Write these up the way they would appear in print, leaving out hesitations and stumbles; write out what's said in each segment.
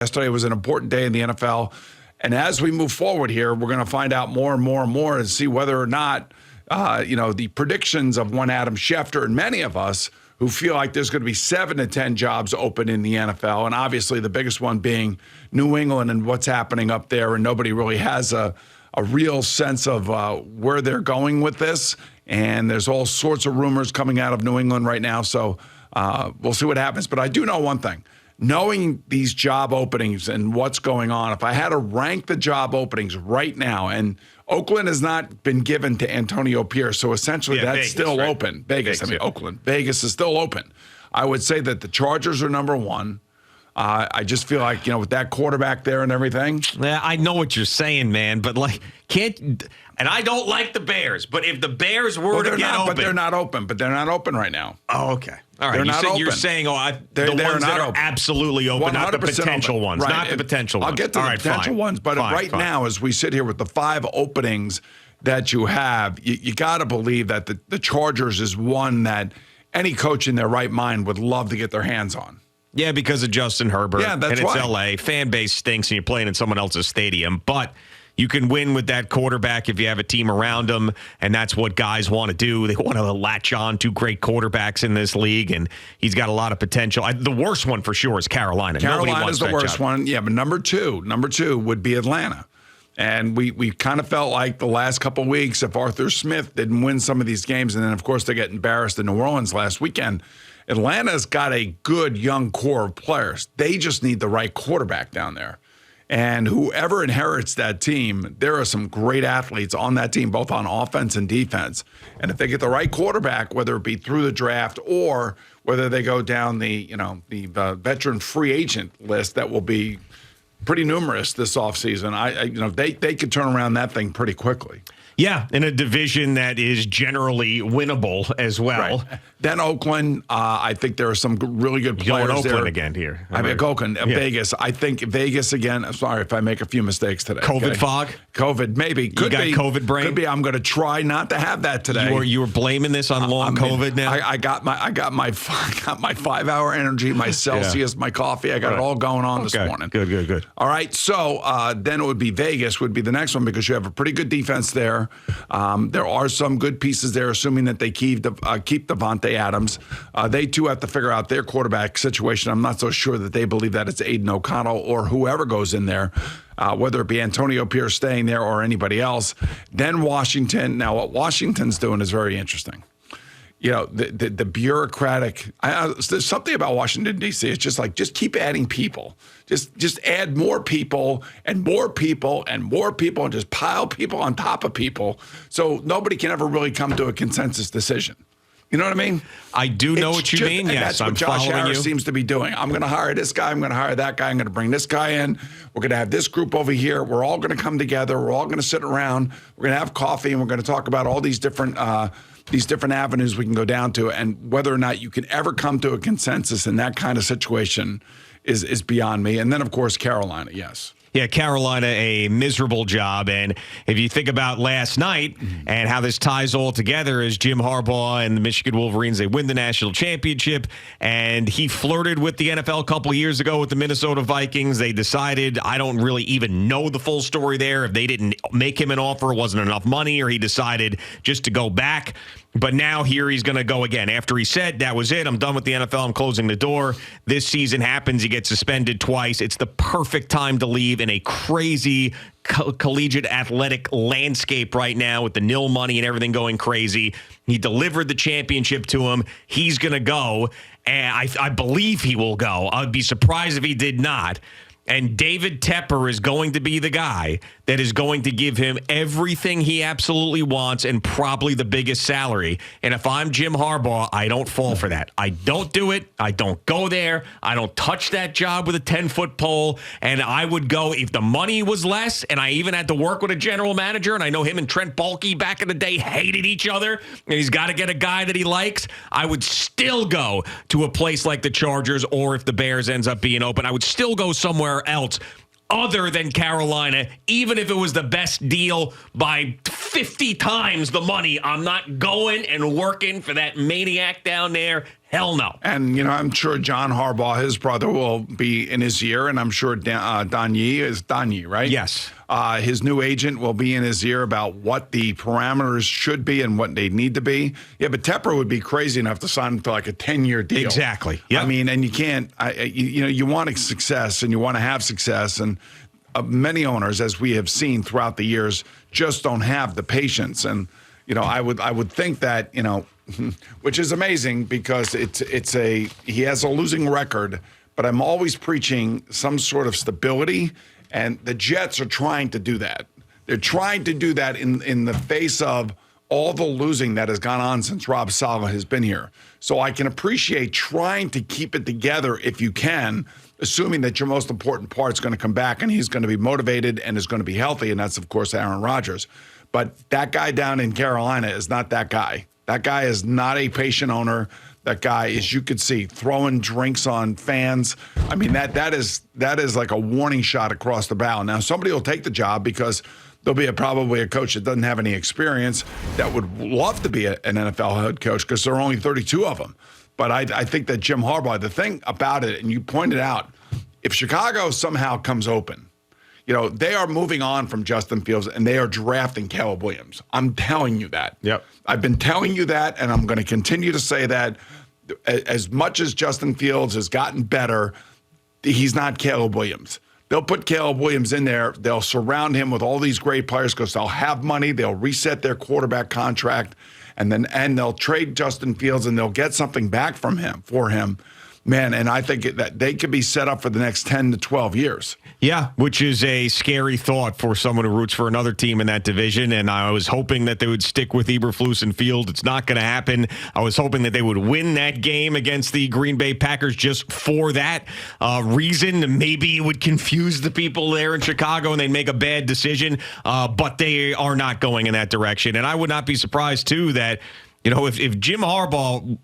Yesterday was an important day in the NFL. And as we move forward here, we're going to find out more and more and more and see whether or not, the predictions of one Adam Schefter and many of us who feel like there's going to be 7 to 10 jobs open in the NFL. And obviously the biggest one being New England and what's happening up there. And nobody really has a real sense of where they're going with this. And there's all sorts of rumors coming out of New England right now. So we'll see what happens. But I do know one thing. Knowing these job openings and what's going on, if I had to rank the job openings right now, and Oakland has not been given to Antonio Pierce, so essentially that's Vegas, still right? Open. Vegas, Oakland. Vegas is still open. I would say that the Chargers are number 1. I just feel like, with that quarterback there and everything. Yeah, I know what you're saying, man, but and I don't like the Bears, but if the Bears were to get open. But they're not open. But they're not open right now. Oh, okay. All right. You're saying, the ones that are absolutely open, not the potential open. ones. Right. Not the potential ones. I'll get to the potential ones, but right now, as we sit here with the 5 openings that you have, you got to believe that the Chargers is one that any coach in their right mind would love to get their hands on. Yeah, because of Justin Herbert. Yeah, that's and it's right. L.A. Fan base stinks and you're playing in someone else's stadium. But you can win with that quarterback if you have a team around them, and that's what guys want to do. They want to latch on to great quarterbacks in this league, and he's got a lot of potential. The worst one for sure is Carolina. Carolina's the worst one. Yeah, but number two would be Atlanta. And we kind of felt like the last couple of weeks, if Arthur Smith didn't win some of these games, and then, of course, they get embarrassed in New Orleans last weekend, Atlanta's got a good young core of players. They just need the right quarterback down there. And whoever inherits that team, there are some great athletes on that team, both on offense and defense. And if they get the right quarterback, whether it be through the draft or whether they go down the veteran free agent list that will be pretty numerous this offseason, they could turn around that thing pretty quickly. Yeah, in a division that is generally winnable as well. Right. Then Oakland, I think there are some really good players Oakland there. Again here. I mean, Oakland, Vegas. I think Vegas again. I'm sorry if I make a few mistakes today. COVID fog? COVID, maybe. Could be. COVID brain? Could be. I'm going to try not to have that today. You were blaming this on long COVID now? I got my 5-hour energy, my Celsius, my coffee. I got it all going on this morning. Good. All right. So then it would be Vegas would be the next one because you have a pretty good defense there. There are some good pieces there, assuming that they keep Devontae Adams. They, too, have to figure out their quarterback situation. I'm not so sure that they believe that it's Aiden O'Connell or whoever goes in there, whether it be Antonio Pierce staying there or anybody else. Then Washington. Now, what Washington's doing is very interesting. The bureaucratic, there's something about Washington, D.C. It's just keep adding people. Just add more people and more people and more people and just pile people on top of people so nobody can ever really come to a consensus decision. You know what I mean? I do know what you mean. Yes, that's what Josh Harris seems to be doing. I'm going to hire this guy. I'm going to hire that guy. I'm going to bring this guy in. We're going to have this group over here. We're all going to come together. We're all going to sit around. We're going to have coffee, and we're going to talk about all these different avenues we can go down to, and whether or not you can ever come to a consensus in that kind of situation is beyond me. And then, of course, Carolina, yes. Yeah, Carolina, a miserable job. And if you think about last night and how this ties all together as Jim Harbaugh and the Michigan Wolverines, they win the national championship. And he flirted with the NFL a couple of years ago with the Minnesota Vikings. They decided, I don't really even know the full story there. If they didn't make him an offer, it wasn't enough money, or he decided just to go back. But now here he's going to go again. After he said, that was it, I'm done with the NFL, I'm closing the door. This season happens, he gets suspended twice. It's the perfect time to leave in a crazy collegiate athletic landscape right now with the nil money and everything going crazy. He delivered the championship to him. He's going to go, and I believe he will go. I'd be surprised if he did not. And David Tepper is going to be the guy that is going to give him everything he absolutely wants and probably the biggest salary. And if I'm Jim Harbaugh, I don't fall for that. I don't do it. I don't go there. I don't touch that job with a 10-foot pole. And I would go if the money was less and I even had to work with a general manager, and I know him and Trent Baalke back in the day hated each other, and he's got to get a guy that he likes, I would still go to a place like the Chargers, or if the Bears ends up being open, I would still go somewhere else other than Carolina, even if it was the best deal by 50 times the money. I'm not going and working for that maniac down there. Hell no. And, I'm sure John Harbaugh, his brother, will be in his ear, and I'm sure Don Yee is Don Yee, right? Yes. His new agent will be in his ear about what the parameters should be and what they need to be. Yeah, but Tepper would be crazy enough to sign for like a 10-year deal. Exactly. Yep. I mean, and you can't, you want success and you want to have success. And many owners, as we have seen throughout the years, just don't have the patience. And, I would think that, which is amazing because he has a losing record, but I'm always preaching some sort of stability, and the Jets are trying to do that. They're trying to do that in the face of all the losing that has gone on since Rob Saleh has been here. So I can appreciate trying to keep it together if you can, assuming that your most important part is going to come back and he's going to be motivated and is going to be healthy, and that's, of course, Aaron Rodgers. But that guy down in Carolina is not that guy. That guy is not a patient owner. That guy, as you could see, throwing drinks on fans. I mean, that is like a warning shot across the bow. Now, somebody will take the job because there'll be probably a coach that doesn't have any experience that would love to be an NFL head coach because there are only 32 of them. But I think that Jim Harbaugh, the thing about it, and you pointed out, if Chicago somehow comes open, they are moving on from Justin Fields and they are drafting Caleb Williams. I'm telling you that. Yep. I've been telling you that, and I'm going to continue to say that. As much as Justin Fields has gotten better, he's not Caleb Williams. They'll put Caleb Williams in there. They'll surround him with all these great players because they'll have money. They'll reset their quarterback contract, and they'll trade Justin Fields, and they'll get something back for him. Man, and I think that they could be set up for the next 10 to 12 years. Yeah, which is a scary thought for someone who roots for another team in that division. And I was hoping that they would stick with Eberflus and Field. It's not going to happen. I was hoping that they would win that game against the Green Bay Packers just for that reason. Maybe it would confuse the people there in Chicago and they'd make a bad decision. But they are not going in that direction. And I would not be surprised, too, that if Jim Harbaugh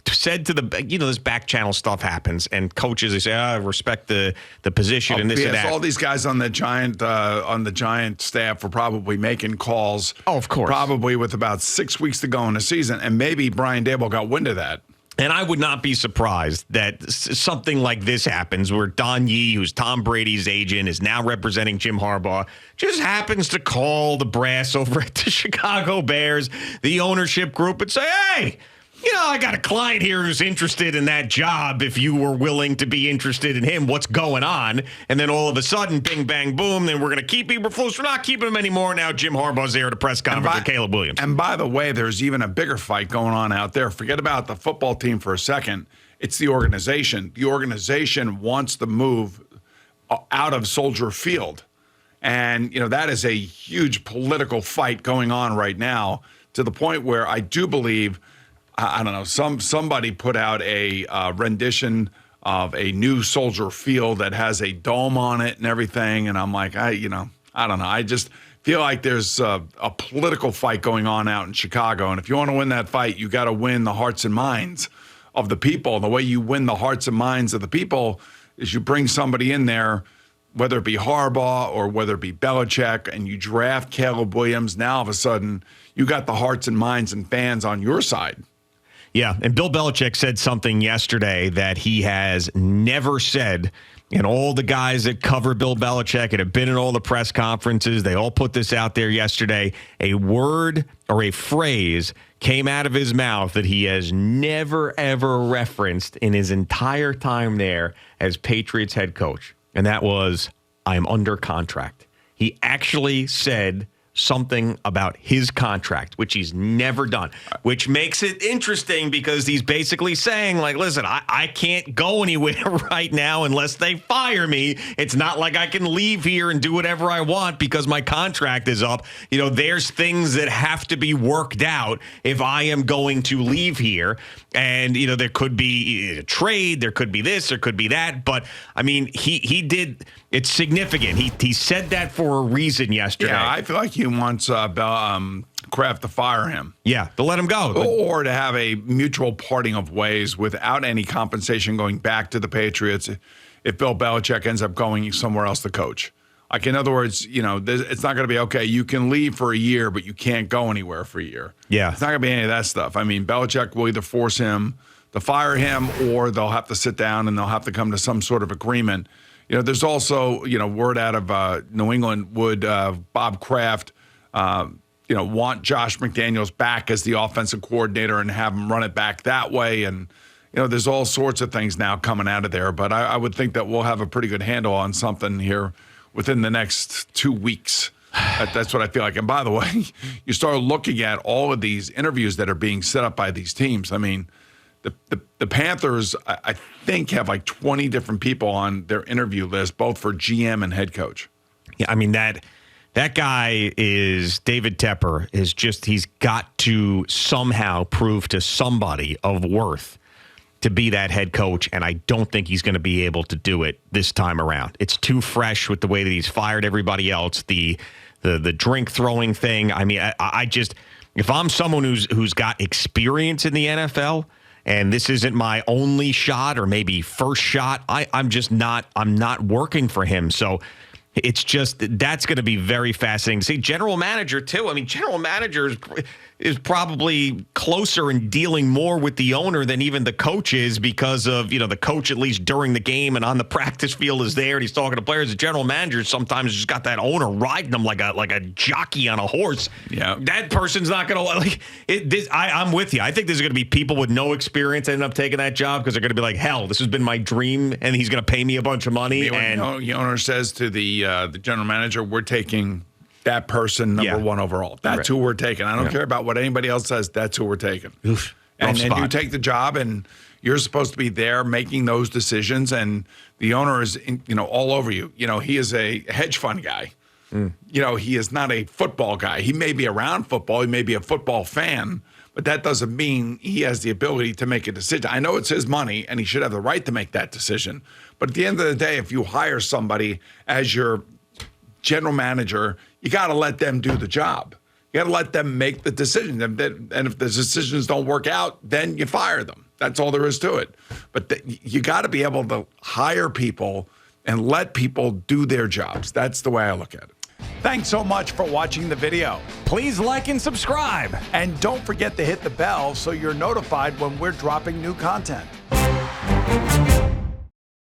said to this back channel stuff happens and coaches, they say, I respect the position and this and that. All these guys on the Giant staff were probably making calls. Oh, of course. Probably with about 6 weeks to go in the season. And maybe Brian Daboll got wind of that. And I would not be surprised that something like this happens where Don Yee, who's Tom Brady's agent, is now representing Jim Harbaugh, just happens to call the brass over at the Chicago Bears, the ownership group, and say, hey, I got a client here who's interested in that job. If you were willing to be interested in him, what's going on? And then all of a sudden, bing, bang, boom, then we're going to keep Eberflus. We're not keeping him anymore. Now Jim Harbaugh's there at a press conference with Caleb Williams. And by the way, there's even a bigger fight going on out there. Forget about the football team for a second. It's the organization. The organization wants to move out of Soldier Field. And, that is a huge political fight going on right now to the point where I do believe – I don't know, somebody put out a rendition of a new Soldier Field that has a dome on it and everything. And I'm like, I don't know. I just feel like there's a political fight going on out in Chicago. And if you want to win that fight, you got to win the hearts and minds of the people. And the way you win the hearts and minds of the people is you bring somebody in there, whether it be Harbaugh or whether it be Belichick, and you draft Caleb Williams. Now, all of a sudden, you got the hearts and minds and fans on your side. Yeah, and Bill Belichick said something yesterday that he has never said. And all the guys that cover Bill Belichick and have been in all the press conferences, they all put this out there yesterday. A word or a phrase came out of his mouth that he has never, ever referenced in his entire time there as Patriots head coach. And that was, I'm under contract. He actually said something about his contract, which he's never done, which makes it interesting because he's basically saying, like, listen, I can't go anywhere right now unless they fire me. It's not like I can leave here and do whatever I want because my contract is up. There's things that have to be worked out if I am going to leave here. And, there could be a trade, there could be this, there could be that. But, I mean, he did. It's significant. He said that for a reason yesterday. Yeah, I feel like he wants Kraft to fire him. Yeah, to let him go. Or to have a mutual parting of ways without any compensation going back to the Patriots if Bill Belichick ends up going somewhere else to coach. Like, in other words, it's not going to be, okay, you can leave for a year, but you can't go anywhere for a year. Yeah. It's not going to be any of that stuff. I mean, Belichick will either force him to fire him, or they'll have to sit down and they'll have to come to some sort of agreement. There's also, word out of New England would Bob Kraft, want Josh McDaniels back as the offensive coordinator and have him run it back that way. And, there's all sorts of things now coming out of there. But I would think that we'll have a pretty good handle on something here within the next 2 weeks. That's what I feel like. And by the way, you start looking at all of these interviews that are being set up by these teams. I mean, the Panthers, I think, have like 20 different people on their interview list, both for GM and head coach. Yeah, I mean, that guy is David Tepper he's got to somehow prove to somebody of worth to be that head coach, and I don't think he's going to be able to do it this time around. It's too fresh with the way that he's fired everybody else, the drink throwing thing. I mean, I just, if I'm someone who's got experience in the NFL and this isn't my only shot or maybe first shot, I'm not working for him. So it's just, that's going to be very fascinating to see. General manager, too. I mean, general manager is probably closer and dealing more with the owner than even the coach is, because of, the coach, at least during the game and on the practice field, is there and he's talking to players. The general manager sometimes just got that owner riding him like a jockey on a horse. Yeah, that person's not going to like it. I'm with you. I think there's going to be people with no experience ending up taking that job because they're going to be like, hell, this has been my dream, and he's going to pay me a bunch of money. And the owner says to the general manager, we're taking that person number one overall. That's who we're taking. I don't care about what anybody else says. That's who we're taking. Oof, and you take the job, and you're supposed to be there making those decisions. And the owner is, all over you. He is a hedge fund guy. He is not a football guy. He may be around football. He may be a football fan, but that doesn't mean he has the ability to make a decision. I know it's his money, and he should have the right to make that decision. But at the end of the day, if you hire somebody as your general manager, you got to let them do the job. You got to let them make the decision. And if the decisions don't work out, then you fire them. That's all there is to it. But you got to be able to hire people and let people do their jobs. That's the way I look at it. Thanks so much for watching the video. Please like and subscribe. And don't forget to hit the bell so you're notified when we're dropping new content.